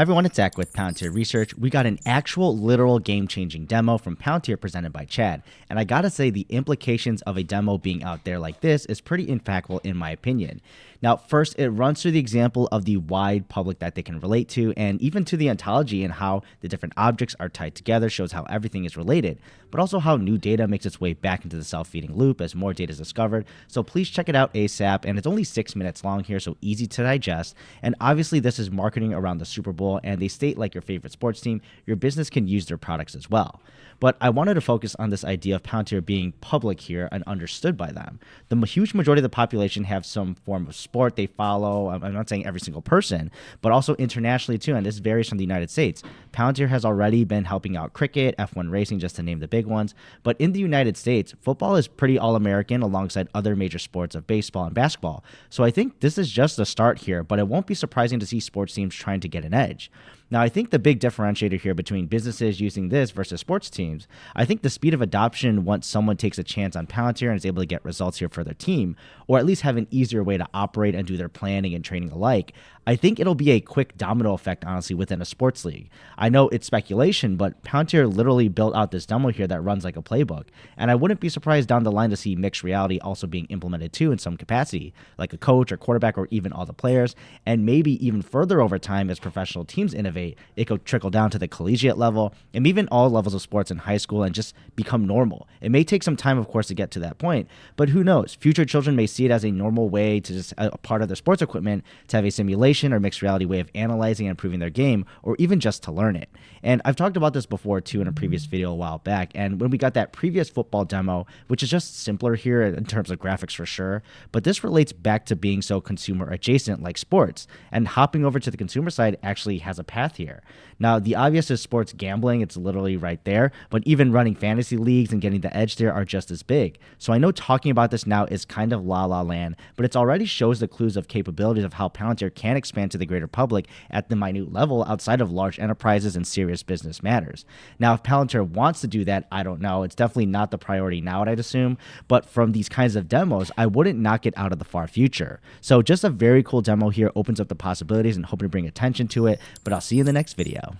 Hi everyone, it's Zach with Palantir Research. We got an actual literal game-changing demo from Palantir presented by Chad. And I gotta say, the implications of a demo being out there like this is pretty impactful in my opinion. Now, first, it runs through the example of the wide public that they can relate to, and even to the ontology and how the different objects are tied together, shows how everything is related, but also how new data makes its way back into the self-feeding loop as more data is discovered. So please check it out ASAP, and it's only 6 minutes long here, so easy to digest. And obviously, this is marketing around the Super Bowl, and they state like your favorite sports team, your business can use their products as well. But I wanted to focus on this idea of Palantir being public here and understood by them. The huge majority of the population have some form of sport they follow. I'm not saying every single person, but also internationally too, and this varies from the United States. Palantir has already been helping out cricket, F1 racing, just to name the big ones. But in the United States, football is pretty all-American alongside other major sports of baseball and basketball. So I think this is just a start here, but it won't be surprising to see sports teams trying to get an edge. Now, I think the big differentiator here between businesses using this versus sports teams, I think the speed of adoption once someone takes a chance on Palantir and is able to get results here for their team, or at least have an easier way to operate and do their planning and training alike, I think it'll be a quick domino effect, honestly, within a sports league. I know it's speculation, but Palantir literally built out this demo here that runs like a playbook, and I wouldn't be surprised down the line to see mixed reality also being implemented too in some capacity, like a coach or quarterback or even all the players, and maybe even further over time as professional teams innovate, it could trickle down to the collegiate level and even all levels of sports in high school and just become normal. It may take some time, of course, to get to that point, but who knows? Future children may see it as a normal way to just a part of their sports equipment to have a simulation or mixed reality way of analyzing and improving their game, or even just to learn it. And I've talked about this before too in a previous video a while back, and when we got that previous football demo, which is just simpler here in terms of graphics for sure, but this relates back to being so consumer adjacent like sports, and hopping over to the consumer side actually has a path here. Now, the obvious is sports gambling, it's literally right there, but even running fantasy leagues and getting the edge there are just as big. So I know talking about this now is kind of la la land, but it already shows the clues of capabilities of how Palantir can expand to the greater public at the minute level outside of large enterprises and serious business matters. Now, if Palantir wants to do that, I don't know. It's definitely not the priority now, I'd assume, but from these kinds of demos, I wouldn't knock it out of the far future. So just a very cool demo here, opens up the possibilities and hoping to bring attention to it, but I'll see you in the next video.